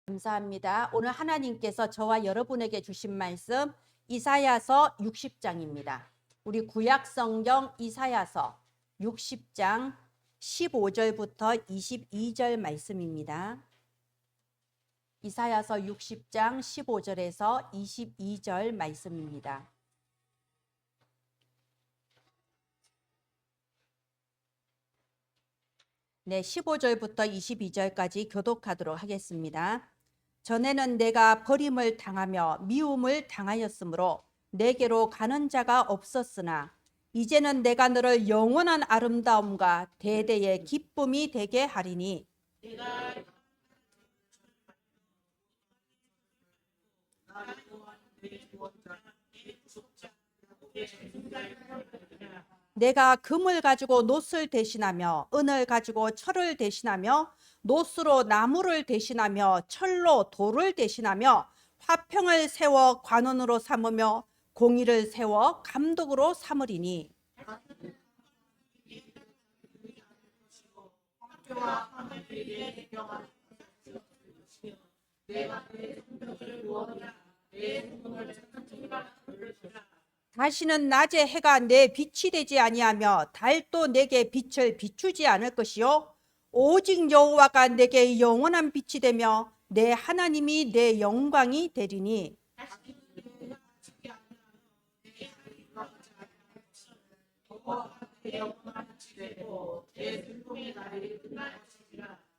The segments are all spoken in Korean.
감사합니다. 오늘 하나님께서 저와 여러분에게 주신 말씀 이사야서 60장입니다. 우리 구약 성경 이사야서 60장 15절부터 22절 말씀입니다. 이사야서 60장 15절에서 22절 말씀입니다. 네, 15절부터 22절까지 교독하도록 하겠습니다. 전에는 내가 버림을 당하며 미움을 당하였으므로 내게로 가는 자가 없었으나 이제는 내가 너를 영원한 아름다움과 대대의 기쁨이 되게 하리니 내가 금을 가지고 놋을 대신하며 은을 가지고 철을 대신하며 놋으로 나무를 대신하며 철로 돌을 대신하며 화평을 세워 관원으로 삼으며 공의를 세워 감독으로 삼으리니 다시는 낮에 해가 내 빛이 되지 아니하며 달도 내게 빛을 비추지 않을 것이요 오직 여호와가 내게 영원한 빛이 되며 내 하나님이 내 영광이 되리니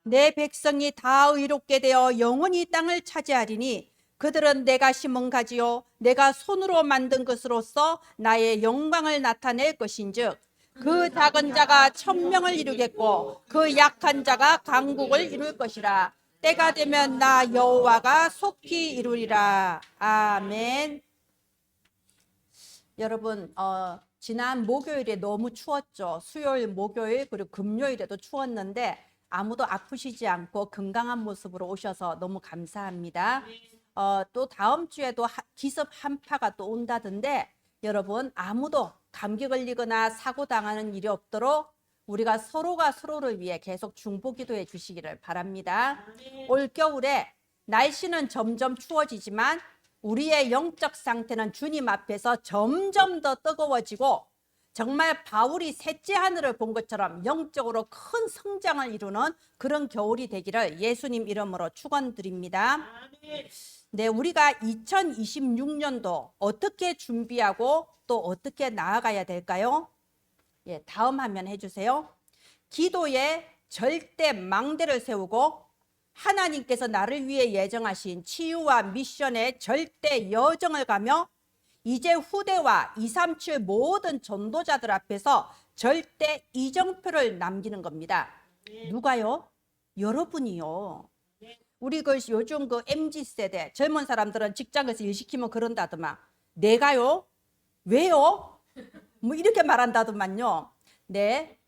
내 백성이 다 의롭게 되어 영원히 땅을 차지하리니 그들은 내가 심은 가지요 내가 손으로 만든 것으로서 나의 영광을 나타낼 것인즉 그 작은 자가 천명을 이루겠고 그 약한 자가 강국을 이룰 것이라. 때가 되면 나 여호와가 속히 이루리라. 아멘. 여러분 지난 목요일에 너무 추웠죠. 수요일, 목요일 그리고 금요일에도 추웠는데 아무도 아프시지 않고 건강한 모습으로 오셔서 너무 감사합니다. 또 다음 주에도 기습 한파가 또 온다던데 여러분 아무도 감기 걸리거나 사고 당하는 일이 없도록 우리가 서로가 서로를 위해 계속 중보기도해 주시기를 바랍니다. 올겨울에 날씨는 점점 추워지지만 우리의 영적 상태는 주님 앞에서 점점 더 뜨거워지고 정말 바울이 셋째 하늘을 본 것처럼 영적으로 큰 성장을 이루는 그런 겨울이 되기를 예수님 이름으로 축원드립니다. 네, 우리가 2026년도 어떻게 준비하고 또 어떻게 나아가야 될까요? 예, 다음 화면 해주세요. 기도에 절대 망대를 세우고 하나님께서 나를 위해 예정하신 치유와 미션의 절대 여정을 가며 이제 후대와 237 모든 전도자들 앞에서 절대 이정표를 남기는 겁니다. 누가요? 여러분이요. 우리 요즘 MZ세대 젊은 사람들은 직장에서 일 시키면 그런다더만 내가요? 왜요? 뭐 이렇게 말한다더만요. 네,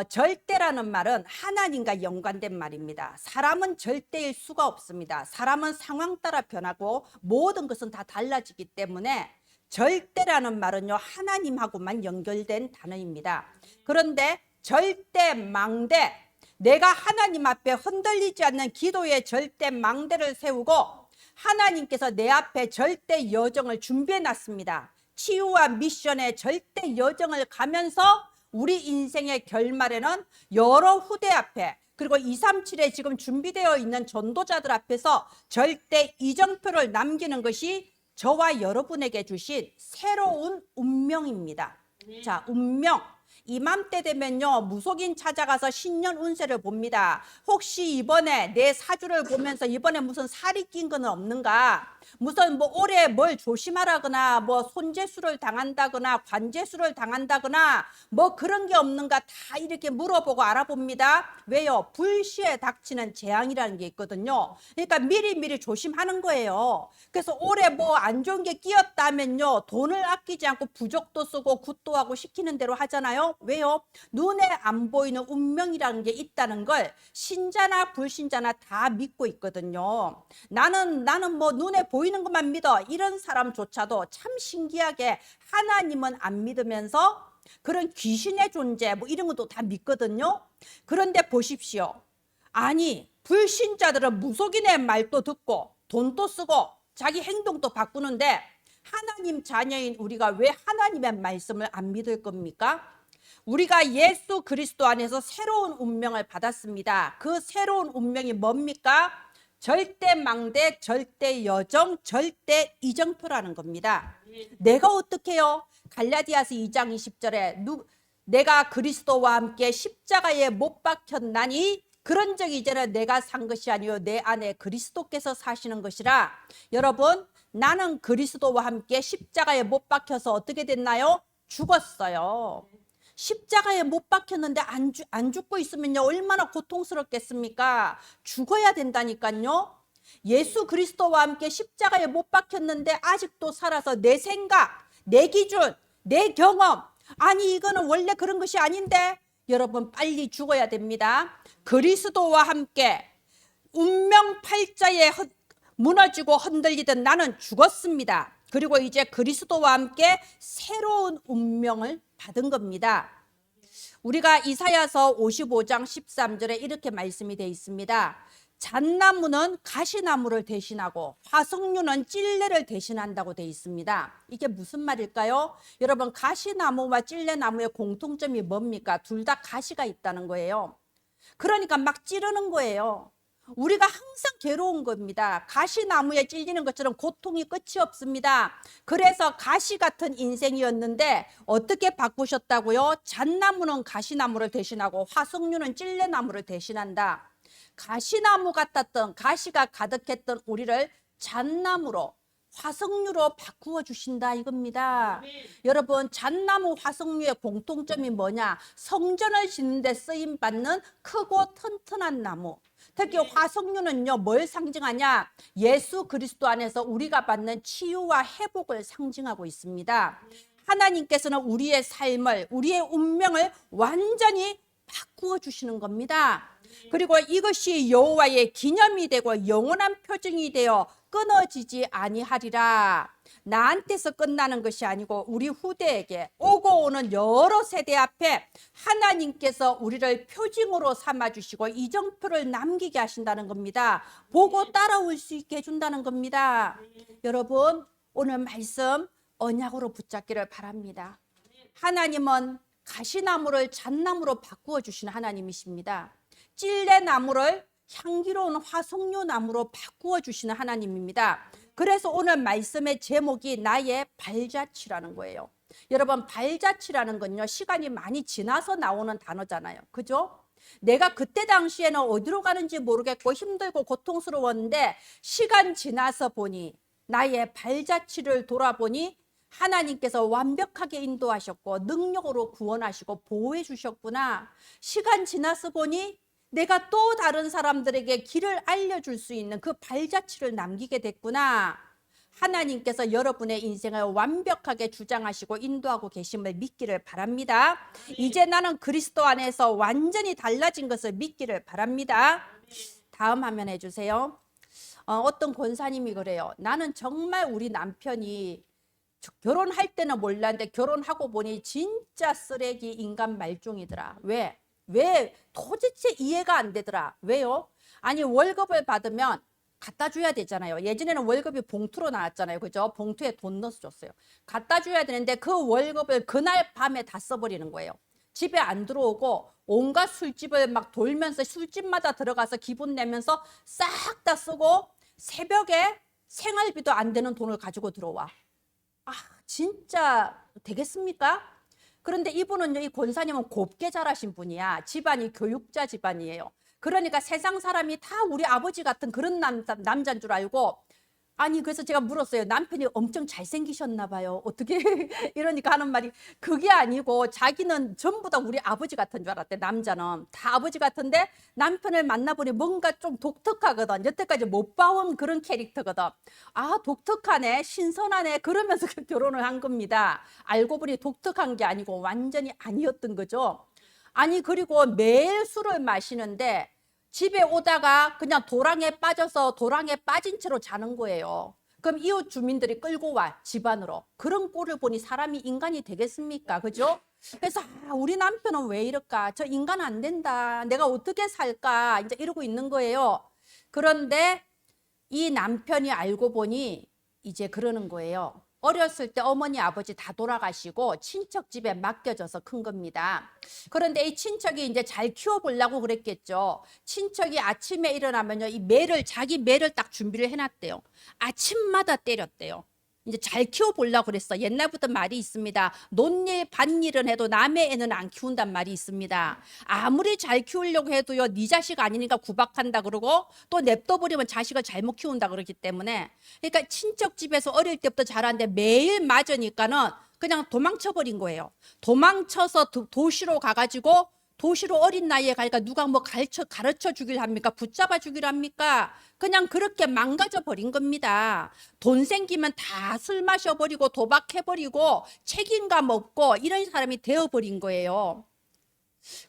절대라는 말은 하나님과 연관된 말입니다. 사람은 절대일 수가 없습니다. 사람은 상황 따라 변하고 모든 것은 다 달라지기 때문에 절대라는 말은요 하나님하고만 연결된 단어입니다. 그런데 절대 망대, 내가 하나님 앞에 흔들리지 않는 기도의 절대 망대를 세우고 하나님께서 내 앞에 절대 여정을 준비해 놨습니다. 치유와 미션의 절대 여정을 가면서 우리 인생의 결말에는 여러 후대 앞에 그리고 237에 지금 준비되어 있는 전도자들 앞에서 절대 이정표를 남기는 것이 저와 여러분에게 주신 새로운 운명입니다. 자, 운명. 이맘때 되면요 무속인 찾아가서 신년 운세를 봅니다. 혹시 이번에 내 사주를 보면서 이번에 무슨 살이 낀 건 없는가, 무슨 뭐 올해 뭘 조심하라거나 뭐 손재수를 당한다거나 관재수를 당한다거나 뭐 그런 게 없는가 다 이렇게 물어보고 알아봅니다. 왜요? 불시에 닥치는 재앙이라는 게 있거든요. 그러니까 미리미리 조심하는 거예요. 그래서 올해 뭐 안 좋은 게 끼었다면요 돈을 아끼지 않고 부적도 쓰고 굿도 하고 시키는 대로 하잖아요. 왜요? 눈에 안 보이는 운명이라는 게 있다는 걸 신자나 불신자나 다 믿고 있거든요. 나는 뭐 눈에 보이는 것만 믿어 이런 사람조차도 참 신기하게 하나님은 안 믿으면서 그런 귀신의 존재 뭐 이런 것도 다 믿거든요. 그런데 보십시오. 아니 불신자들은 무속인의 말도 듣고 돈도 쓰고 자기 행동도 바꾸는데 하나님 자녀인 우리가 왜 하나님의 말씀을 안 믿을 겁니까? 우리가 예수 그리스도 안에서 새로운 운명을 받았습니다. 그 새로운 운명이 뭡니까? 절대 망대, 절대 여정, 절대 이정표라는 겁니다. 내가 어떻게 해요? 갈라디아서 2장 20절에 내가 그리스도와 함께 십자가에 못 박혔나니 그런즉 이제는 내가 산 것이 아니요 내 안에 그리스도께서 사시는 것이라. 여러분, 나는 그리스도와 함께 십자가에 못 박혀서 어떻게 됐나요? 죽었어요. 십자가에 못 박혔는데 안 죽고 있으면요 얼마나 고통스럽겠습니까? 죽어야 된다니까요. 예수 그리스도와 함께 십자가에 못 박혔는데 아직도 살아서 내 생각, 내 기준, 내 경험, 아니 이거는 원래 그런 것이 아닌데, 여러분 빨리 죽어야 됩니다. 그리스도와 함께 운명 팔자에 무너지고 흔들리던 나는 죽었습니다. 그리고 이제 그리스도와 함께 새로운 운명을 받은 겁니다. 우리가 이사야서 55장 13절에 이렇게 말씀이 되어 있습니다. 잣나무는 가시나무를 대신하고 화석류는 찔레를 대신한다고 되어 있습니다. 이게 무슨 말일까요? 여러분, 가시나무와 찔레나무의 공통점이 뭡니까? 둘 다 가시가 있다는 거예요. 그러니까 막 찌르는 거예요. 우리가 항상 괴로운 겁니다. 가시나무에 찔리는 것처럼 고통이 끝이 없습니다. 그래서 가시 같은 인생이었는데 어떻게 바꾸셨다고요? 잣나무는 가시나무를 대신하고 화석류는 찔레나무를 대신한다. 가시나무 같았던, 가시가 가득했던 우리를 잣나무로, 화석류로 바꾸어 주신다 이겁니다. 여러분, 잣나무 화석류의 공통점이 뭐냐? 성전을 짓는 데 쓰임 받는 크고 튼튼한 나무. 특히 화석류는요 뭘 상징하냐? 예수 그리스도 안에서 우리가 받는 치유와 회복을 상징하고 있습니다. 하나님께서는 우리의 삶을, 우리의 운명을 완전히 바꾸어 주시는 겁니다. 그리고 이것이 여호와의 기념이 되고 영원한 표징이 되어 끊어지지 아니하리라. 나한테서 끝나는 것이 아니고 우리 후대에게 오고 오는 여러 세대 앞에 하나님께서 우리를 표징으로 삼아주시고 이정표를 남기게 하신다는 겁니다. 보고 따라올 수 있게 해준다는 겁니다. 여러분, 오늘 말씀 언약으로 붙잡기를 바랍니다. 하나님은 가시나무를 잣나무로 바꾸어 주시는 하나님이십니다. 찔레나무를 향기로운 화석류 나무로 바꾸어 주시는 하나님입니다. 그래서 오늘 말씀의 제목이 나의 발자취라는 거예요. 여러분, 발자취라는 건요 시간이 많이 지나서 나오는 단어잖아요. 그죠? 내가 그때 당시에는 어디로 가는지 모르겠고 힘들고 고통스러웠는데 시간 지나서 보니, 나의 발자취를 돌아보니 하나님께서 완벽하게 인도하셨고 능력으로 구원하시고 보호해 주셨구나. 시간 지나서 보니 내가 또 다른 사람들에게 길을 알려줄 수 있는 그 발자취를 남기게 됐구나. 하나님께서 여러분의 인생을 완벽하게 주장하시고 인도하고 계심을 믿기를 바랍니다. 이제 나는 그리스도 안에서 완전히 달라진 것을 믿기를 바랍니다. 다음 화면 해주세요. 어떤 권사님이 그래요. 나는 정말 우리 남편이 결혼할 때는 몰랐는데 결혼하고 보니 진짜 쓰레기 인간 말종이더라. 왜 도대체 이해가 안 되더라. 왜요? 아니, 월급을 받으면 갖다 줘야 되잖아요. 예전에는 월급이 봉투로 나왔잖아요. 그죠? 봉투에 돈 넣어서 줬어요. 갖다 줘야 되는데 그 월급을 그날 밤에 다 써버리는 거예요. 집에 안 들어오고 온갖 술집을 막 돌면서 술집마다 들어가서 기분 내면서 싹 다 쓰고 새벽에 생활비도 안 되는 돈을 가지고 들어와. 아, 진짜 되겠습니까? 그런데 이분은, 이 권사님은 곱게 자라신 분이야. 집안이 교육자 집안이에요. 그러니까 세상 사람이 다 우리 아버지 같은 그런 남자인 줄 알고, 아니 그래서 제가 물었어요. 남편이 엄청 잘생기셨나 봐요. 어떻게 이러니까 하는 말이, 그게 아니고 자기는 전부 다 우리 아버지 같은 줄 알았대. 남자는 다 아버지 같은데 남편을 만나보니 뭔가 좀 독특하거든. 여태까지 못 봐온 그런 캐릭터거든. 아, 독특하네, 신선하네, 그러면서 결혼을 한 겁니다. 알고 보니 독특한 게 아니고 완전히 아니었던 거죠. 아니, 그리고 매일 술을 마시는데 집에 오다가 그냥 도랑에 빠져서 도랑에 빠진 채로 자는 거예요. 그럼 이웃 주민들이 끌고 와 집안으로. 그런 꼴을 보니 사람이 인간이 되겠습니까? 그죠? 그래서 우리 남편은 왜 이럴까? 저 인간 안 된다. 내가 어떻게 살까? 이제 이러고 있는 거예요. 그런데 이 남편이 알고 보니 이제 그러는 거예요. 어렸을 때 어머니 아버지 다 돌아가시고 친척 집에 맡겨져서 큰 겁니다. 그런데 이 친척이 이제 잘 키워보려고 그랬겠죠. 친척이 아침에 일어나면요, 이 매를, 자기 매를 딱 준비를 해놨대요. 아침마다 때렸대요. 이제 잘 키워보려고 그랬어. 옛날부터 말이 있습니다. 논일 밭일은 해도 남의 애는 안 키운단 말이 있습니다. 아무리 잘 키우려고 해도요, 네 자식 아니니까 구박한다 그러고 또 냅둬버리면 자식을 잘못 키운다 그러기 때문에, 그러니까 친척 집에서 어릴 때부터 자랐는데 매일 맞으니까는 그냥 도망쳐버린 거예요. 도망쳐서 도시로 가가지고, 도시로 어린 나이에 가니까 누가 뭐 가르쳐 주길 합니까? 붙잡아 주길 합니까? 그냥 그렇게 망가져 버린 겁니다. 돈 생기면 다 술 마셔버리고 도박해버리고 책임감 없고 이런 사람이 되어버린 거예요.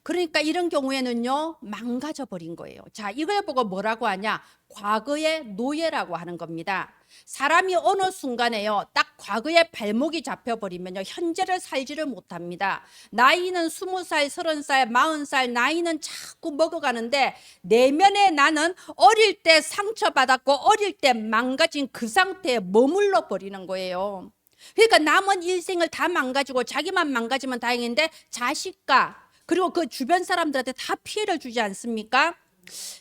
그러니까 이런 경우에는요, 망가져 버린 거예요. 자, 이걸 보고 뭐라고 하냐? 과거의 노예라고 하는 겁니다. 사람이 어느 순간에요, 딱 과거의 발목이 잡혀버리면요, 현재를 살지를 못합니다. 나이는 20살, 30살, 40살, 나이는 자꾸 먹어가는데 내면의 나는 어릴 때 상처받았고 어릴 때 망가진 그 상태에 머물러 버리는 거예요. 그러니까 남은 일생을 다 망가지고 자기만 망가지면 다행인데 자식과 그리고 그 주변 사람들한테 다 피해를 주지 않습니까?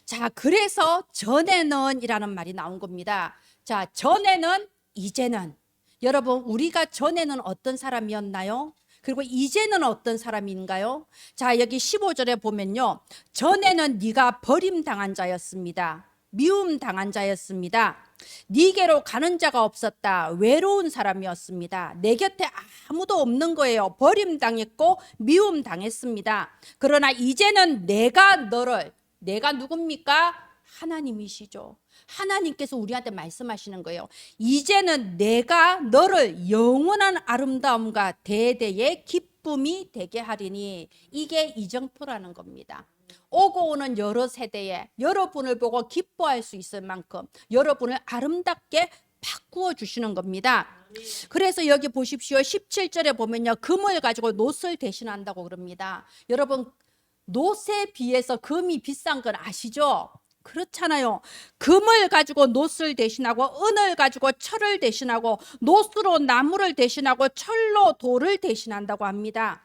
자, 그래서 전에는 이라는 말이 나온 겁니다. 자, 전에는, 이제는. 여러분, 우리가 전에는 어떤 사람이었나요? 그리고 이제는 어떤 사람인가요? 자, 여기 15절에 보면요, 전에는 네가 버림당한 자였습니다. 미움당한 자였습니다. 네게로 가는 자가 없었다. 외로운 사람이었습니다. 내 곁에 아무도 없는 거예요. 버림당했고 미움당했습니다. 그러나 이제는 내가 너를, 내가 누굽니까? 하나님이시죠. 하나님께서 우리한테 말씀하시는 거예요. 이제는 내가 너를 영원한 아름다움과 대대의 기쁨이 되게 하리니, 이게 이정표라는 겁니다. 오고 오는 여러 세대에 여러분을 보고 기뻐할 수 있을 만큼 여러분을 아름답게 바꾸어 주시는 겁니다. 그래서 여기 보십시오. 17절에 보면요, 금을 가지고 놋을 대신한다고 그럽니다. 여러분, 놋에 비해서 금이 비싼 건 아시죠? 그렇잖아요. 금을 가지고 놋을 대신하고 은을 가지고 철을 대신하고 놋으로 나무를 대신하고 철로 돌을 대신한다고 합니다.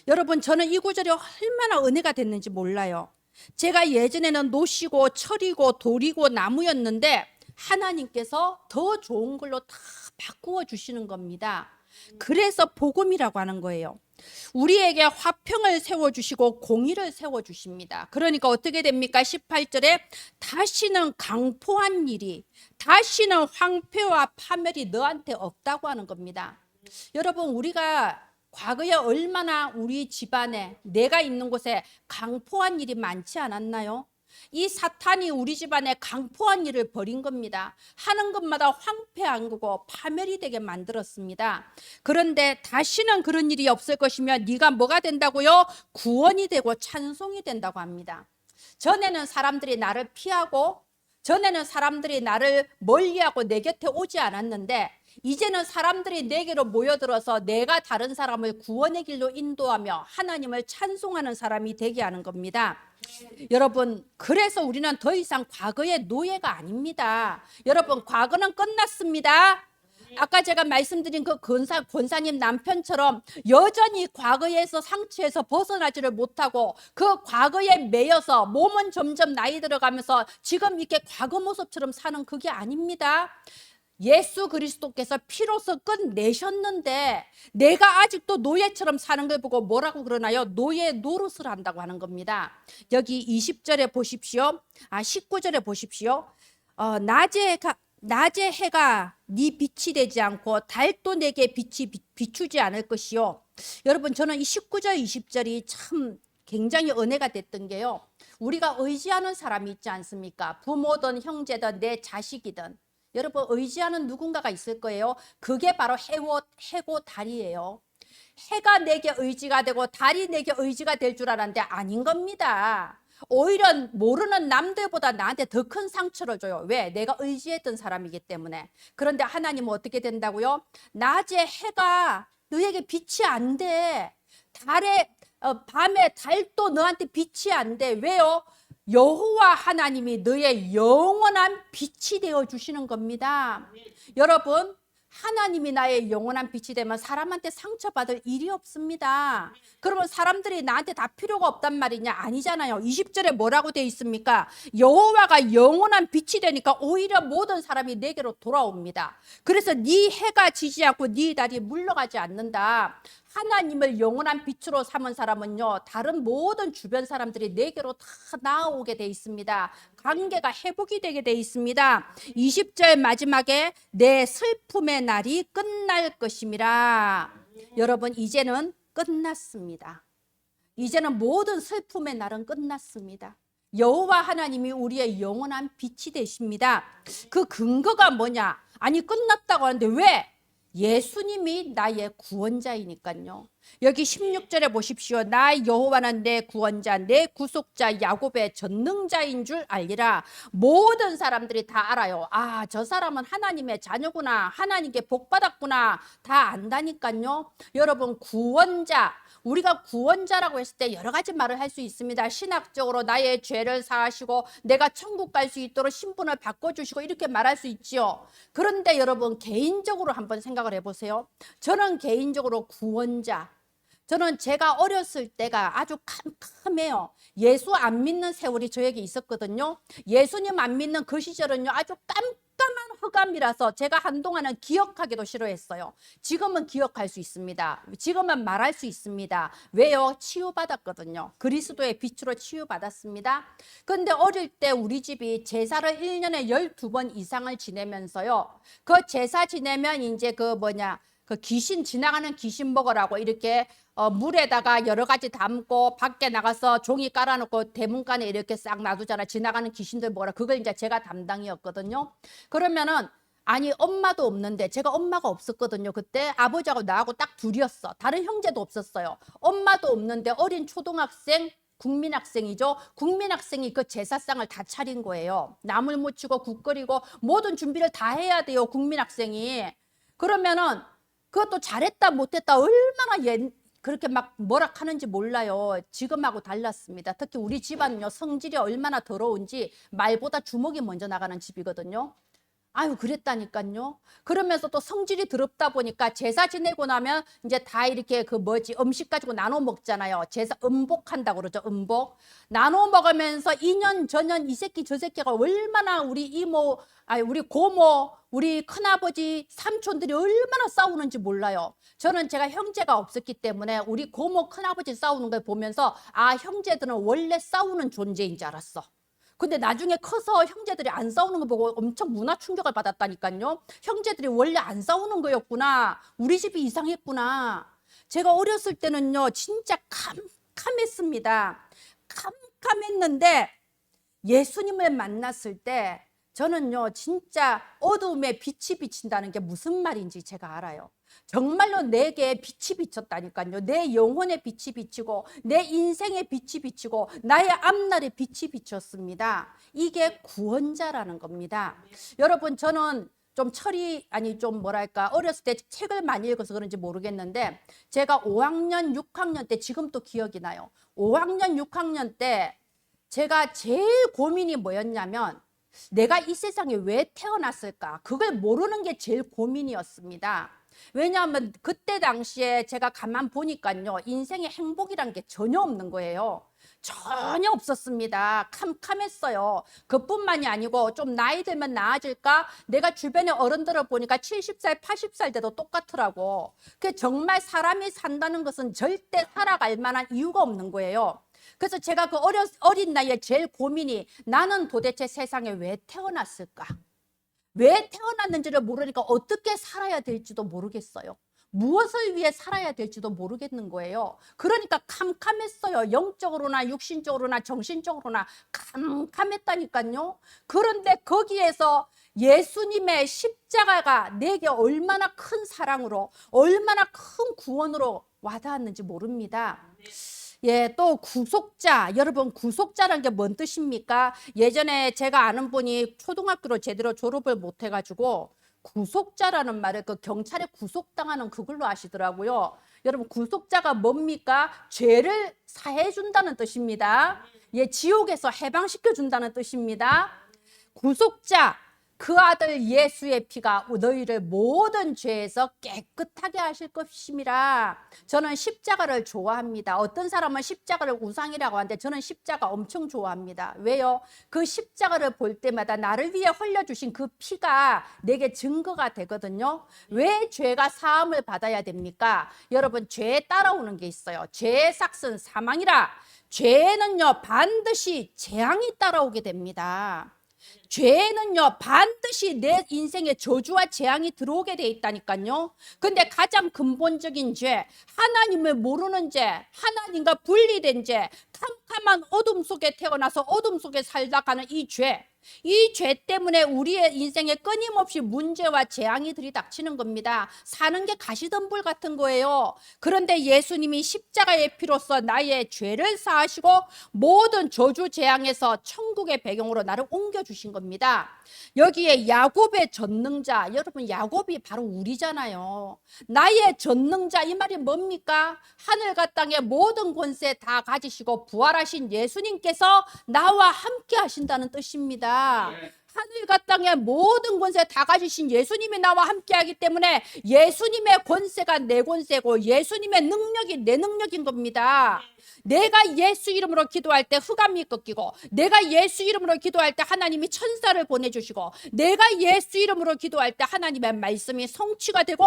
여러분, 저는 이 구절이 얼마나 은혜가 됐는지 몰라요. 제가 예전에는 놋이고 철이고 돌이고 나무였는데 하나님께서 더 좋은 걸로 다 바꾸어 주시는 겁니다. 그래서 복음이라고 하는 거예요. 우리에게 화평을 세워주시고 공의를 세워주십니다. 그러니까 어떻게 됩니까? 18절에 다시는 강포한 일이, 다시는 황폐와 파멸이 너한테 없다고 하는 겁니다. 여러분, 우리가 과거에 얼마나 우리 집안에, 내가 있는 곳에 강포한 일이 많지 않았나요? 이 사탄이 우리 집안에 강포한 일을 벌인 겁니다. 하는 것마다 황폐한 거고 파멸이 되게 만들었습니다. 그런데 다시는 그런 일이 없을 것이며 네가 뭐가 된다고요? 구원이 되고 찬송이 된다고 합니다. 전에는 사람들이 나를 피하고, 전에는 사람들이 나를 멀리하고 내 곁에 오지 않았는데 이제는 사람들이 내게로 모여들어서 내가 다른 사람을 구원의 길로 인도하며 하나님을 찬송하는 사람이 되게 하는 겁니다. 여러분, 그래서 우리는 더 이상 과거의 노예가 아닙니다. 여러분, 과거는 끝났습니다. 아까 제가 말씀드린 그 권사님 남편처럼 여전히 과거에서 상처에서 벗어나지를 못하고 그 과거에 매여서 몸은 점점 나이 들어가면서 지금 이렇게 과거 모습처럼 사는 그게 아닙니다. 예수 그리스도께서 피로서 끝내셨는데 내가 아직도 노예처럼 사는 걸 보고 뭐라고 그러나요? 노예 노릇을 한다고 하는 겁니다. 여기 20절에 보십시오. 19절에 보십시오. 낮에 해가 네 빛이 되지 않고 달도 내게 빛이 비추지 않을 것이요. 여러분, 저는 이 19절 20절이 참 굉장히 은혜가 됐던 게요, 우리가 의지하는 사람이 있지 않습니까? 부모든 형제든 내 자식이든 여러분, 의지하는 누군가가 있을 거예요. 그게 바로 해고 달이에요. 해가 내게 의지가 되고 달이 내게 의지가 될 줄 알았는데 아닌 겁니다. 오히려 모르는 남들보다 나한테 더 큰 상처를 줘요. 왜? 내가 의지했던 사람이기 때문에. 그런데 하나님은 어떻게 된다고요? 낮에 해가 너에게 빛이 안 돼. 밤에 달도 너한테 빛이 안 돼. 왜요? 여호와 하나님이 너의 영원한 빛이 되어 주시는 겁니다. 여러분, 하나님이 나의 영원한 빛이 되면 사람한테 상처받을 일이 없습니다. 그러면 사람들이 나한테 다 필요가 없단 말이냐? 아니잖아요. 20절에 뭐라고 되어 있습니까? 여호와가 영원한 빛이 되니까 오히려 모든 사람이 내게로 돌아옵니다. 그래서 네 해가 지지 않고 네 달이 물러가지 않는다. 하나님을 영원한 빛으로 삼은 사람은요, 다른 모든 주변 사람들이 내게로 다 나아오게 돼 있습니다. 관계가 회복이 되게 돼 있습니다. 20절 마지막에 내 슬픔의 날이 끝날 것임이라. 여러분, 이제는 끝났습니다. 이제는 모든 슬픔의 날은 끝났습니다. 여호와 하나님이 우리의 영원한 빛이 되십니다. 그 근거가 뭐냐? 아니, 끝났다고 하는데 왜? 예수님이 나의 구원자이니까요. 여기 16절에 보십시오. 나 여호와는 내 구원자, 내 구속자, 야곱의 전능자인 줄 알리라. 모든 사람들이 다 알아요. 아, 저 사람은 하나님의 자녀구나, 하나님께 복받았구나, 다 안다니까요. 여러분, 구원자, 우리가 구원자라고 했을 때 여러 가지 말을 할 수 있습니다. 신학적으로 나의 죄를 사하시고 내가 천국 갈 수 있도록 신분을 바꿔주시고 이렇게 말할 수 있지요. 그런데 여러분, 개인적으로 한번 생각을 해보세요. 저는 개인적으로 구원자, 저는 제가 어렸을 때가 아주 캄캄해요. 예수 안 믿는 세월이 저에게 있었거든요. 예수님 안 믿는 그 시절은요, 아주 깜깜한 흑암이라서 제가 한동안은 기억하기도 싫어했어요. 지금은 기억할 수 있습니다. 지금은 말할 수 있습니다. 왜요? 치유받았거든요. 그리스도의 빛으로 치유받았습니다. 그런데 어릴 때 우리 집이 제사를 1년에 12번 이상을 지내면서요, 그 제사 지내면 이제 그 귀신, 지나가는 귀신 먹으라고 이렇게 물에다가 여러 가지 담고 밖에 나가서 종이 깔아놓고 대문간에 이렇게 싹 놔두잖아. 지나가는 귀신들 먹으라. 그걸 이제 제가 담당이었거든요. 그러면은, 아니, 엄마도 없는데, 제가 엄마가 없었거든요. 그때 아버지하고 나하고 딱 둘이었어. 다른 형제도 없었어요. 엄마도 없는데 어린 초등학생, 국민학생이죠. 국민학생이 그 제사상을 다 차린 거예요. 나물 무치고 국 끓이고 모든 준비를 다 해야 돼요, 국민학생이. 그러면은 그것도 잘했다 못했다 얼마나 그렇게 막 뭐라 하는지 몰라요. 지금하고 달랐습니다. 특히 우리 집안은요, 성질이 얼마나 더러운지 말보다 주먹이 먼저 나가는 집이거든요. 아유, 그랬다니까요. 그러면서 또 성질이 더럽다 보니까 제사 지내고 나면 이제 다 이렇게 음식 가지고 나눠 먹잖아요. 제사 음복한다고 그러죠. 음복. 나눠 먹으면서 이년 저년 이 새끼 저 새끼가 얼마나 우리 이모, 아니 우리 고모, 우리 큰아버지, 삼촌들이 얼마나 싸우는지 몰라요. 저는 제가 형제가 없었기 때문에 우리 고모, 큰아버지 싸우는 걸 보면서 아, 형제들은 원래 싸우는 존재인 줄 알았어. 근데 나중에 커서 형제들이 안 싸우는 거 보고 엄청 문화 충격을 받았다니까요. 형제들이 원래 안 싸우는 거였구나. 우리 집이 이상했구나. 제가 어렸을 때는요, 진짜 캄캄했습니다. 캄캄했는데 예수님을 만났을 때 저는요, 진짜 어두움에 빛이 비친다는 게 무슨 말인지 제가 알아요. 정말로 내게 빛이 비쳤다니까요. 내 영혼의 빛이 비치고 내 인생의 빛이 비치고 나의 앞날의 빛이 비쳤습니다. 이게 구원자라는 겁니다. 여러분, 저는 좀 어렸을 때 책을 많이 읽어서 그런지 모르겠는데 제가 5학년, 6학년 때 지금도 기억이 나요. 5학년, 6학년 때 제가 제일 고민이 뭐였냐면 내가 이 세상에 왜 태어났을까? 그걸 모르는 게 제일 고민이었습니다. 왜냐하면 그때 당시에 제가 가만 보니까요, 인생에 행복이란 게 전혀 없는 거예요. 전혀 없었습니다. 캄캄했어요. 그뿐만이 아니고 좀 나이 들면 나아질까? 내가 주변에 어른들을 보니까 70살, 80살 돼도 똑같더라고. 그 정말 사람이 산다는 것은 절대 살아갈 만한 이유가 없는 거예요. 그래서 제가 그 어린 나이에 제일 고민이 나는 도대체 세상에 왜 태어났을까? 왜 태어났는지를 모르니까 어떻게 살아야 될지도 모르겠어요. 무엇을 위해 살아야 될지도 모르겠는 거예요. 그러니까 캄캄했어요. 영적으로나 육신적으로나 정신적으로나 캄캄했다니까요. 그런데 거기에서 예수님의 십자가가 내게 얼마나 큰 사랑으로 얼마나 큰 구원으로 와닿았는지 모릅니다. 예, 또 구속자. 여러분, 구속자라는 게 뭔 뜻입니까? 예전에 제가 아는 분이 초등학교를 제대로 졸업을 못 해가지고 구속자라는 말을 그 경찰에 구속당하는 그걸로 아시더라고요. 여러분, 구속자가 뭡니까? 죄를 사해 준다는 뜻입니다. 예, 지옥에서 해방시켜 준다는 뜻입니다. 구속자, 그 아들 예수의 피가 너희를 모든 죄에서 깨끗하게 하실 것임이라. 저는 십자가를 좋아합니다. 어떤 사람은 십자가를 우상이라고 하는데 저는 십자가 엄청 좋아합니다. 왜요? 그 십자가를 볼 때마다 나를 위해 흘려주신 그 피가 내게 증거가 되거든요. 왜 죄가 사함을 받아야 됩니까? 여러분, 죄에 따라오는 게 있어요. 죄의 삭은 사망이라. 죄는요 반드시 재앙이 따라오게 됩니다. 죄는요 반드시 내 인생에 저주와 재앙이 들어오게 돼 있다니까요. 근데 가장 근본적인 죄, 하나님을 모르는 죄, 하나님과 분리된 죄, 캄캄한 어둠 속에 태어나서 어둠 속에 살다 가는 이 죄, 이 죄 때문에 우리의 인생에 끊임없이 문제와 재앙이 들이닥치는 겁니다. 사는 게 가시덤불 같은 거예요. 그런데 예수님이 십자가의 피로써 나의 죄를 사하시고 모든 저주 재앙에서 천국의 배경으로 나를 옮겨주신 겁니다. 여기에 야곱의 전능자, 여러분 야곱이 바로 우리잖아요. 나의 전능자, 이 말이 뭡니까? 하늘과 땅의 모든 권세 다 가지시고 부활하신 예수님께서 나와 함께 하신다는 뜻입니다. 하늘과 땅의 모든 권세 다 가지신 예수님이 나와 함께 하기 때문에 예수님의 권세가 내 권세고 예수님의 능력이 내 능력인 겁니다. 내가 예수 이름으로 기도할 때 흑암이 꺾이고, 내가 예수 이름으로 기도할 때 하나님이 천사를 보내주시고, 내가 예수 이름으로 기도할 때 하나님의 말씀이 성취가 되고,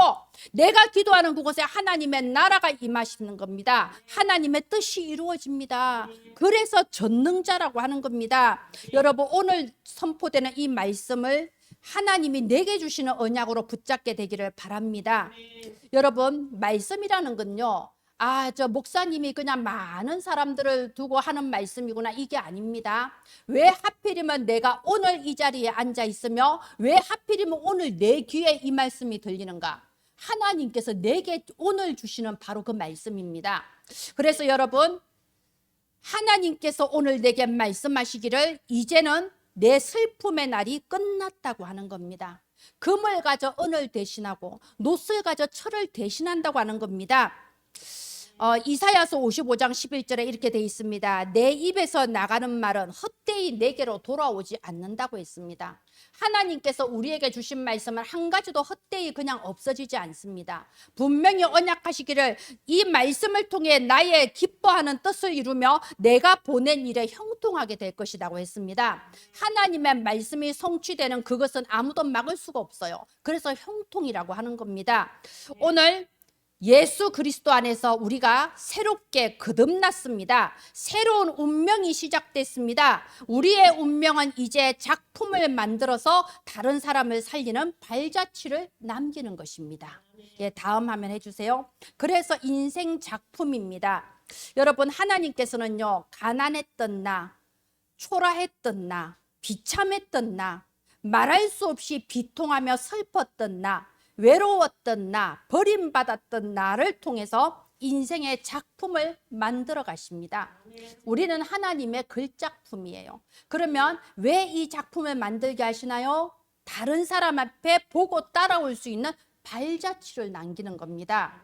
내가 기도하는 그곳에 하나님의 나라가 임하시는 겁니다. 하나님의 뜻이 이루어집니다. 그래서 전능자라고 하는 겁니다. 여러분, 오늘 선포되는 이 말씀을 하나님이 내게 주시는 언약으로 붙잡게 되기를 바랍니다. 여러분, 말씀이라는 건요, 저 목사님이 그냥 많은 사람들을 두고 하는 말씀이구나, 이게 아닙니다. 왜 하필이면 내가 오늘 이 자리에 앉아 있으며 왜 하필이면 오늘 내 귀에 이 말씀이 들리는가? 하나님께서 내게 오늘 주시는 바로 그 말씀입니다. 그래서 여러분, 하나님께서 오늘 내게 말씀하시기를 이제는 내 슬픔의 날이 끝났다고 하는 겁니다. 금을 가져 은을 대신하고 놋을 가져 철을 대신한다고 하는 겁니다. 이사야서 55장 11절에 이렇게 돼 있습니다. 내 입에서 나가는 말은 헛되이 내게로 돌아오지 않는다고 했습니다. 하나님께서 우리에게 주신 말씀은 한 가지도 헛되이 그냥 없어지지 않습니다. 분명히 언약하시기를 이 말씀을 통해 나의 기뻐하는 뜻을 이루며 내가 보낸 일에 형통하게 될 것이라고 했습니다. 하나님의 말씀이 성취되는 그것은 아무도 막을 수가 없어요. 그래서 형통이라고 하는 겁니다. 오늘 예수 그리스도 안에서 우리가 새롭게 거듭났습니다. 새로운 운명이 시작됐습니다. 우리의 운명은 이제 작품을 만들어서 다른 사람을 살리는 발자취를 남기는 것입니다. 예, 다음 화면 해주세요. 그래서 인생 작품입니다. 여러분, 하나님께서는요, 가난했던 나, 초라했던 나, 비참했던 나, 말할 수 없이 비통하며 슬펐던 나, 외로웠던 나, 버림받았던 나를 통해서 인생의 작품을 만들어 가십니다. 우리는 하나님의 글작품이에요. 그러면 왜 이 작품을 만들게 하시나요? 다른 사람 앞에 보고 따라올 수 있는 발자취를 남기는 겁니다.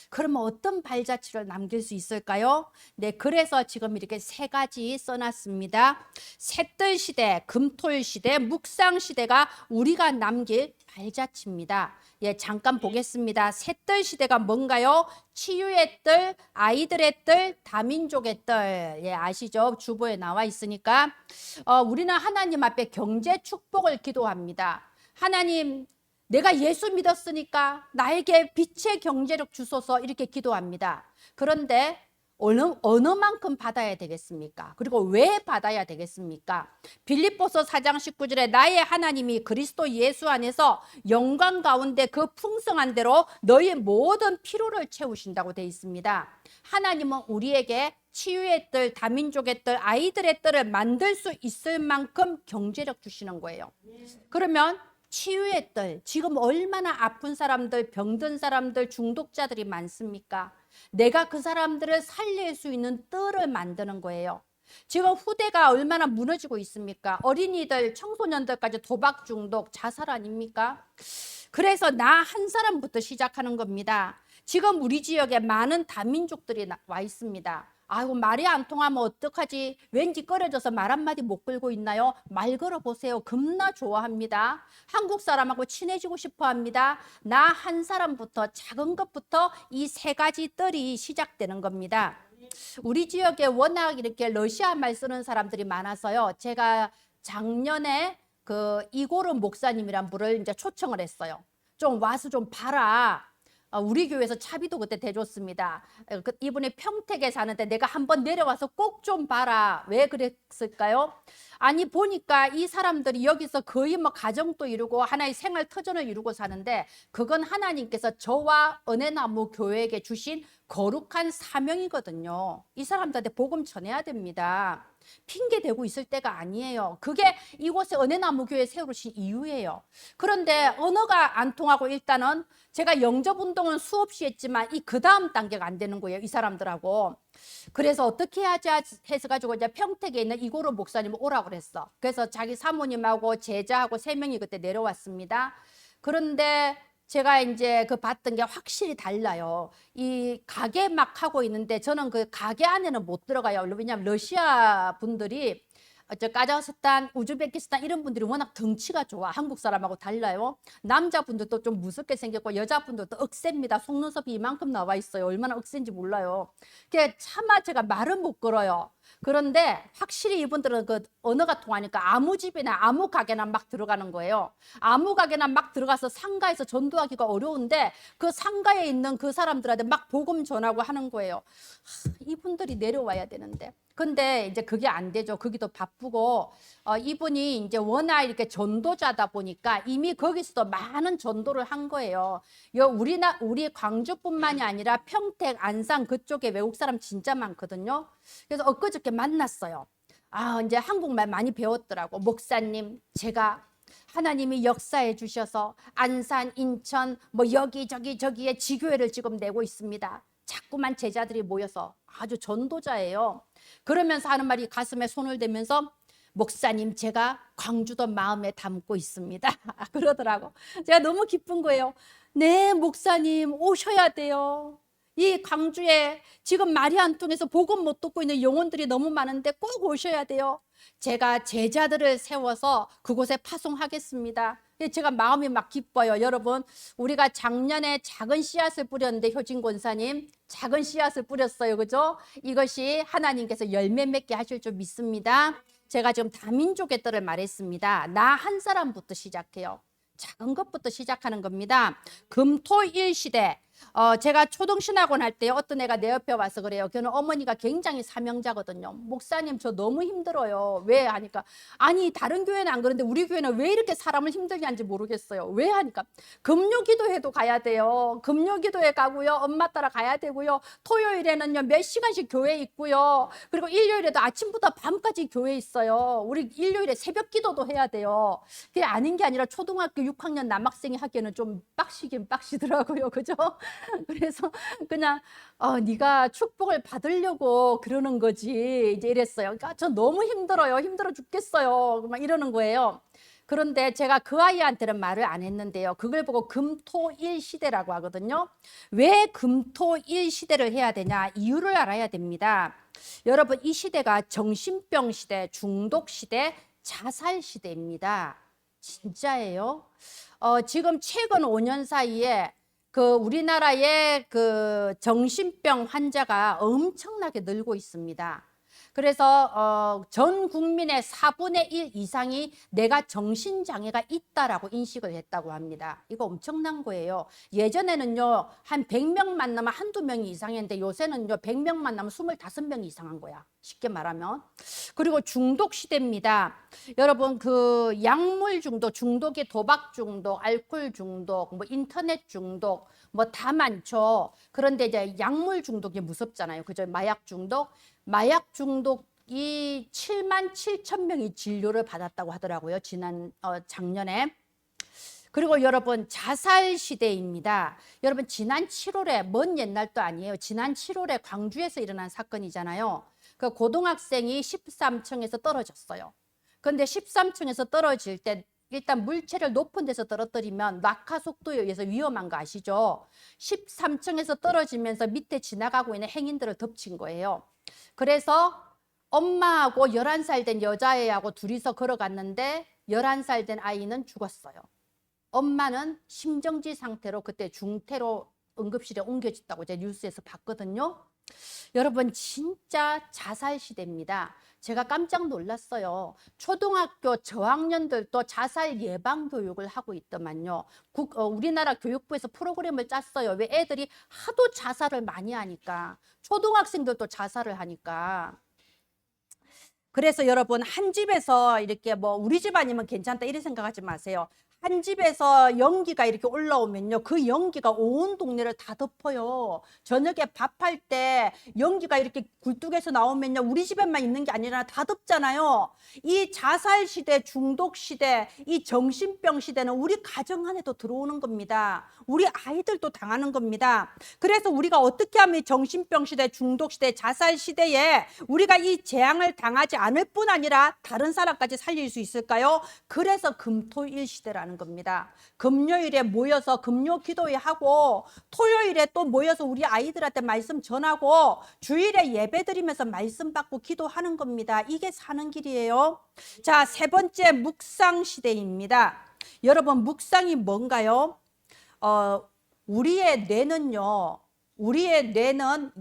그러면 어떤 발자취를 남길 수 있을까요? 네, 그래서 지금 이렇게 세 가지 써놨습니다. 셋들 시대, 금토일 시대, 묵상 시대가 우리가 남길 발자취입니다. 예, 잠깐 보겠습니다. 셋들 시대가 뭔가요? 치유의 뜰, 아이들의 뜰, 다민족의 뜰. 예, 아시죠? 주보에 나와 있으니까. 우리는 하나님 앞에 경제 축복을 기도합니다. 하나님, 내가 예수 믿었으니까 나에게 빛의 경제력 주소서, 이렇게 기도합니다. 그런데 어느 만큼 받아야 되겠습니까? 그리고 왜 받아야 되겠습니까? 빌립보서 4장 19절에 나의 하나님이 그리스도 예수 안에서 영광 가운데 그 풍성한 대로 너희 모든 필요를 채우신다고 되어 있습니다. 하나님은 우리에게 치유의 뜰, 다민족의 뜰, 아이들의 뜰을 만들 수 있을 만큼 경제력 주시는 거예요. 그러면 치유의 뜰. 지금 얼마나 아픈 사람들, 병든 사람들, 중독자들이 많습니까? 내가 그 사람들을 살릴 수 있는 뜰을 만드는 거예요. 지금 후대가 얼마나 무너지고 있습니까? 어린이들, 청소년들까지 도박 중독, 자살 아닙니까? 그래서 나 한 사람부터 시작하는 겁니다. 지금 우리 지역에 많은 다민족들이 와 있습니다. 아이고, 말이 안 통하면 어떡하지? 왠지 꺼려져서 말 한마디 못 걸고 있나요? 말 걸어보세요. 겁나 좋아합니다. 한국 사람하고 친해지고 싶어 합니다. 나 한 사람부터, 작은 것부터 이 세 가지 뜰이 시작되는 겁니다. 우리 지역에 워낙 이렇게 러시아 말 쓰는 사람들이 많아서요. 제가 작년에 그 이고르 목사님이란 분을 이제 초청을 했어요. 좀 와서 좀 봐라. 우리 교회에서 차비도 그때 대줬습니다. 이분이 평택에 사는데 내가 한번 내려와서 꼭 좀 봐라. 왜 그랬을까요? 아니 보니까 이 사람들이 여기서 거의 뭐 가정도 이루고 하나의 생활 터전을 이루고 사는데 그건 하나님께서 저와 은혜나무 교회에게 주신 거룩한 사명이거든요. 이 사람들한테 복음 전해야 됩니다. 핑계 대고 있을 때가 아니에요. 그게 이곳에 은혜나무 교회 세우신 이유예요. 그런데 언어가 안 통하고 일단은 제가 영접 운동은 수없이 했지만 이 그 다음 단계가 안 되는 거예요. 이 사람들하고. 그래서 어떻게 하자 해서 가지고 이제 평택에 있는 이고르 목사님 오라고 그랬어. 그래서 자기 사모님하고 제자하고 3명이 그때 내려왔습니다. 그런데 제가 이제 그 봤던 게 확실히 달라요. 이 가게 막 하고 있는데 저는 그 가게 안에는 못 들어가요. 왜냐하면 러시아 분들이 저 카자흐스탄, 우즈베키스탄 이런 분들이 워낙 덩치가 좋아. 한국 사람하고 달라요. 남자분들도 좀 무섭게 생겼고 여자분들도 억셉니다. 속눈썹이 이만큼 나와 있어요. 얼마나 억센지 몰라요. 차마 제가 말은 못 걸어요. 그런데 확실히 이분들은 그 언어가 통하니까 아무 집이나 아무 가게나 막 들어가는 거예요. 아무 가게나 막 들어가서 상가에서 전도하기가 어려운데 그 상가에 있는 그 사람들한테 막 복음 전하고 하는 거예요. 이분들이 내려와야 되는데. 근데 이제 그게 안 되죠. 거기도 바쁘고 이분이 이제 워낙 이렇게 전도자다 보니까 이미 거기서도 많은 전도를 한 거예요. 우리 광주뿐만이 아니라 평택, 안산 그쪽에 외국 사람 진짜 많거든요. 그래서 엊그저께 만났어요. 이제 한국말 많이 배웠더라고. 목사님, 제가 하나님이 역사해 주셔서 안산, 인천, 뭐 저기에 지교회를 지금 내고 있습니다. 자꾸만 제자들이 모여서 아주 전도자예요. 그러면서 하는 말이 가슴에 손을 대면서 목사님 제가 광주도 마음에 담고 있습니다. 그러더라고. 제가 너무 기쁜 거예요. 네, 목사님 오셔야 돼요. 이 광주에 지금 말이 안 통해서 복음 못 듣고 있는 영혼들이 너무 많은데 꼭 오셔야 돼요. 제가 제자들을 세워서 그곳에 파송하겠습니다. 제가 마음이 막 기뻐요. 여러분, 우리가 작년에 작은 씨앗을 뿌렸는데 효진 권사님 작은 씨앗을 뿌렸어요. 그죠? 이것이 하나님께서 열매 맺게 하실 줄 믿습니다. 제가 지금 다민족의 뜰을 말했습니다. 나 한 사람부터 시작해요. 작은 것부터 시작하는 겁니다. 금토일 시대. 제가 초등신학원 할 때 어떤 애가 내 옆에 와서 그래요. 걔는 어머니가 굉장히 사명자거든요. 목사님 저 너무 힘들어요. 왜 하니까 아니 다른 교회는 안 그런데 우리 교회는 왜 이렇게 사람을 힘들게 하는지 모르겠어요. 왜 하니까 금요기도회도 가야 돼요. 금요기도회 가고요. 엄마 따라 가야 되고요. 토요일에는요 몇 시간씩 교회 있고요. 그리고 일요일에도 아침부터 밤까지 교회 있어요. 우리 일요일에 새벽 기도도 해야 돼요. 그게 아닌 게 아니라 초등학교 6학년 남학생이 하기에는 좀 빡시긴 빡시더라고요. 그죠? 그래서 그냥 네가 축복을 받으려고 그러는 거지 이제 이랬어요. 그러니까 저 너무 힘들어요. 힘들어 죽겠어요. 막 이러는 거예요. 그런데 제가 그 아이한테는 말을 안 했는데요. 그걸 보고 금토일 시대라고 하거든요. 왜 금토일 시대를 해야 되냐? 이유를 알아야 됩니다. 여러분 이 시대가 정신병 시대, 중독 시대, 자살 시대입니다. 진짜예요. 지금 최근 5년 사이에 그 우리나라의 그 정신병 환자가 엄청나게 늘고 있습니다. 그래서 전 국민의 4분의 1 이상이 내가 정신장애가 있다라고 인식을 했다고 합니다. 이거 엄청난 거예요. 예전에는요 한 100명 만나면 한두 명이 이상했는데 요새는요 100명 만나면 25명이 이상한 거야. 쉽게 말하면. 그리고 중독 시대입니다. 여러분 그 약물 중독, 중독이 도박 중독, 알코올 중독, 뭐 인터넷 중독 뭐 다 많죠. 그런데 이제 약물 중독이 무섭잖아요. 그죠? 마약 중독. 마약 중독이 7만 7천 명이 진료를 받았다고 하더라고요. 작년에. 그리고 여러분 자살 시대입니다. 여러분 지난 7월에 먼 옛날도 아니에요. 지난 7월에 광주에서 일어난 사건이잖아요. 그 고등학생이 13층에서 떨어졌어요. 그런데 13층에서 떨어질 때 일단 물체를 높은 데서 떨어뜨리면 낙하 속도에 의해서 위험한 거 아시죠? 13층에서 떨어지면서 밑에 지나가고 있는 행인들을 덮친 거예요. 그래서 엄마하고 11살 된 여자애하고 둘이서 걸어갔는데 11살 된 아이는 죽었어요. 엄마는 심정지 상태로 그때 중태로 응급실에 옮겨졌다고 제가 뉴스에서 봤거든요. 여러분 진짜 자살 시대입니다. 제가 깜짝 놀랐어요. 초등학교 저학년들도 자살 예방 교육을 하고 있더만요. 우리나라 교육부에서 프로그램을 짰어요. 왜 애들이 하도 자살을 많이 하니까. 초등학생들도 자살을 하니까. 그래서 여러분 한 집에서 이렇게 뭐 우리 집 아니면 괜찮다 이런 생각하지 마세요. 한 집에서 연기가 이렇게 올라오면요. 그 연기가 온 동네를 다 덮어요. 저녁에 밥할 때 연기가 이렇게 굴뚝에서 나오면요. 우리 집에만 있는 게 아니라 다 덮잖아요. 이 자살 시대, 중독 시대, 이 정신병 시대는 우리 가정 안에도 들어오는 겁니다. 우리 아이들도 당하는 겁니다. 그래서 우리가 어떻게 하면 정신병 시대, 중독 시대, 자살 시대에 우리가 이 재앙을 당하지 않을 뿐 아니라 다른 사람까지 살릴 수 있을까요? 그래서 금토일 시대라는 겁니다. 금요일에 모여서 금요 기도회 하고 토요일에 또 모여서 우리 아이들한테 말씀 전하고 주일에 예배 드리면서 말씀 받고 기도하는 겁니다. 이게 사는 길이에요. 자, 세 번째 묵상 시대입니다. 여러분 묵상이 뭔가요? 우리의 뇌는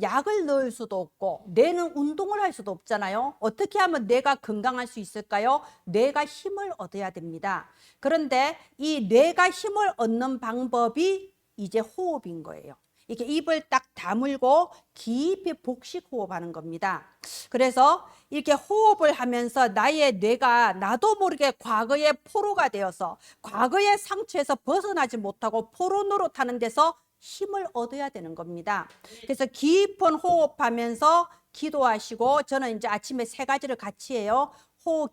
약을 넣을 수도 없고 뇌는 운동을 할 수도 없잖아요. 어떻게 하면 뇌가 건강할 수 있을까요? 뇌가 힘을 얻어야 됩니다. 그런데 이 뇌가 힘을 얻는 방법이 이제 호흡인 거예요. 이렇게 입을 딱 다물고 깊이 복식 호흡하는 겁니다. 그래서 이렇게 호흡을 하면서 나의 뇌가 나도 모르게 과거의 포로가 되어서 과거의 상처에서 벗어나지 못하고 포로 노릇하는 데서 힘을 얻어야 되는 겁니다. 그래서 깊은 호흡하면서 기도하시고 저는 이제 아침에 세 가지를 같이 해요.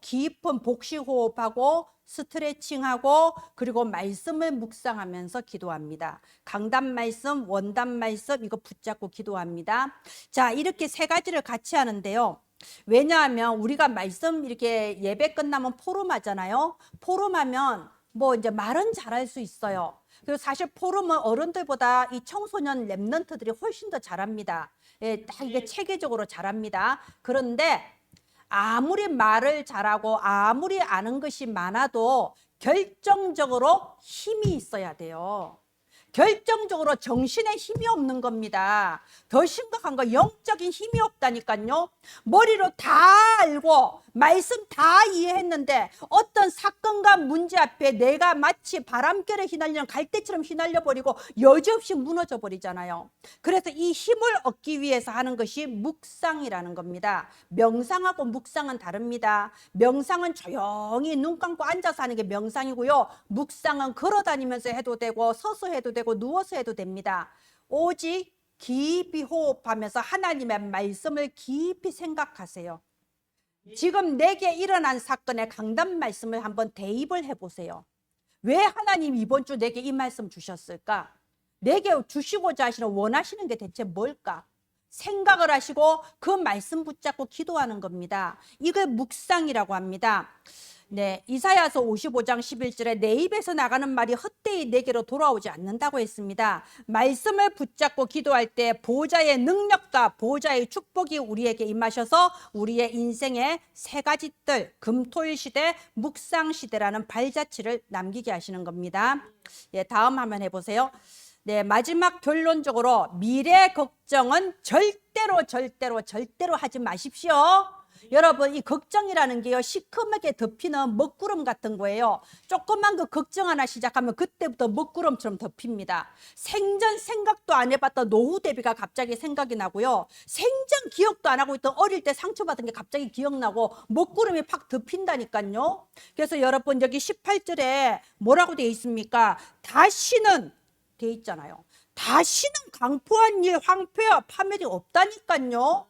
깊은 복식 호흡하고 스트레칭하고 그리고 말씀을 묵상하면서 기도합니다. 강단 말씀, 원단 말씀 이거 붙잡고 기도합니다. 자, 이렇게 세 가지를 같이 하는데요. 왜냐하면 우리가 말씀 이렇게 예배 끝나면 포럼하잖아요. 포럼하면 뭐 이제 말은 잘할 수 있어요. 그리고 사실 포럼은 어른들보다 이 청소년 랩런트들이 훨씬 더 잘합니다. 예, 딱 이게 체계적으로 잘합니다. 그런데 아무리 말을 잘하고 아무리 아는 것이 많아도 결정적으로 힘이 있어야 돼요. 결정적으로 정신에 힘이 없는 겁니다. 더 심각한 거 영적인 힘이 없다니까요. 머리로 다 알고 말씀 다 이해했는데 어떤 사건과 문제 앞에 내가 마치 바람결에 휘날리는 갈대처럼 휘날려 버리고 여지없이 무너져 버리잖아요. 그래서 이 힘을 얻기 위해서 하는 것이 묵상이라는 겁니다. 명상하고 묵상은 다릅니다. 명상은 조용히 눈 감고 앉아서 하는 게 명상이고요. 묵상은 걸어다니면서 해도 되고 서서 해도 되고 누워서 해도 됩니다. 오직 깊이 호흡하면서 하나님의 말씀을 깊이 생각하세요. 지금 내게 일어난 사건의 강단 말씀을 한번 대입을 해보세요. 왜 하나님 이번 주 내게 이 말씀 주셨을까? 내게 주시고자 하시는 원하시는 게 대체 뭘까? 생각을 하시고 그 말씀 붙잡고 기도하는 겁니다. 이걸 묵상이라고 합니다. 네, 이사야서 55장 11절에 내 입에서 나가는 말이 헛되이 내게로 돌아오지 않는다고 했습니다. 말씀을 붙잡고 기도할 때 보호자의 능력과 보호자의 축복이 우리에게 임하셔서 우리의 인생의 세 가지 뜰, 금토일 시대, 묵상 시대라는 발자취를 남기게 하시는 겁니다. 예, 다음 화면 해보세요. 네, 마지막 결론적으로 미래 걱정은 절대로 하지 마십시오. 여러분 이 걱정이라는 게요 시커멓게 덮이는 먹구름 같은 거예요. 조그만 거 걱정 하나 시작하면 그때부터 먹구름처럼 덮입니다. 생전 생각도 안 해봤던 노후 대비가 갑자기 생각이 나고요. 생전 기억도 안 하고 있던 어릴 때 상처받은 게 갑자기 기억나고 먹구름이 팍 덮인다니까요. 그래서 여러분 여기 18절에 뭐라고 되어 있습니까? 다시는 돼 있잖아요. 다시는 강포한 일, 황폐와 파멸이 없다니까요.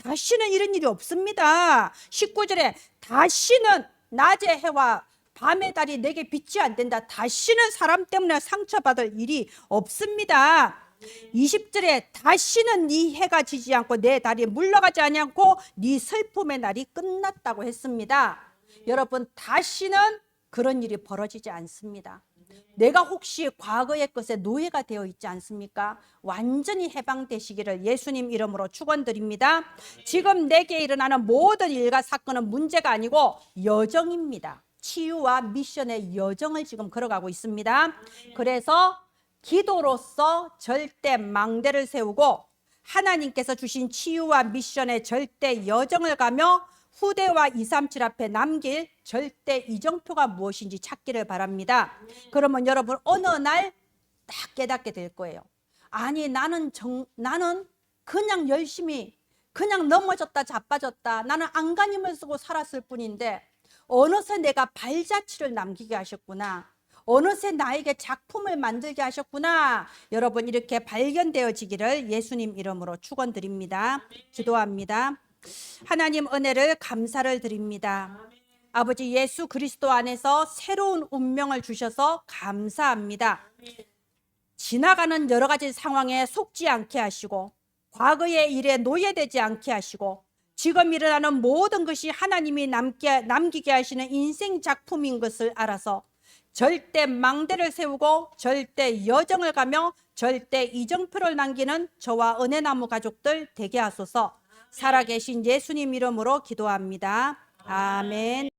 다시는 이런 일이 없습니다. 19절에 다시는 낮의 해와 밤의 달이 내게 빛이 안 된다. 다시는 사람 때문에 상처받을 일이 없습니다. 20절에 다시는 네 해가 지지 않고 내 달이 물러가지 않고 네 슬픔의 날이 끝났다고 했습니다. 여러분, 다시는 그런 일이 벌어지지 않습니다. 내가 혹시 과거의 것에 노예가 되어 있지 않습니까? 완전히 해방되시기를 예수님 이름으로 축원드립니다. 지금 내게 일어나는 모든 일과 사건은 문제가 아니고 여정입니다. 치유와 미션의 여정을 지금 걸어가고 있습니다. 그래서 기도로서 절대 망대를 세우고 하나님께서 주신 치유와 미션의 절대 여정을 가며 후대와 237 앞에 남길 절대 이정표가 무엇인지 찾기를 바랍니다. 그러면 여러분 어느 날 딱 깨닫게 될 거예요. 아니 나는 그냥 열심히 그냥 넘어졌다 자빠졌다. 나는 안간힘을 쓰고 살았을 뿐인데 어느새 내가 발자취를 남기게 하셨구나. 어느새 나에게 작품을 만들게 하셨구나. 여러분 이렇게 발견되어지기를 예수님 이름으로 축원드립니다. 기도합니다. 하나님 은혜를 감사를 드립니다. 아버지 예수 그리스도 안에서 새로운 운명을 주셔서 감사합니다. 지나가는 여러 가지 상황에 속지 않게 하시고 과거의 일에 노예되지 않게 하시고 지금 일어나는 모든 것이 하나님이 남기게 하시는 인생 작품인 것을 알아서 절대 망대를 세우고 절대 여정을 가며 절대 이정표를 남기는 저와 은혜나무 가족들 되게 하소서. 살아계신 예수님 이름으로 기도합니다. 아멘.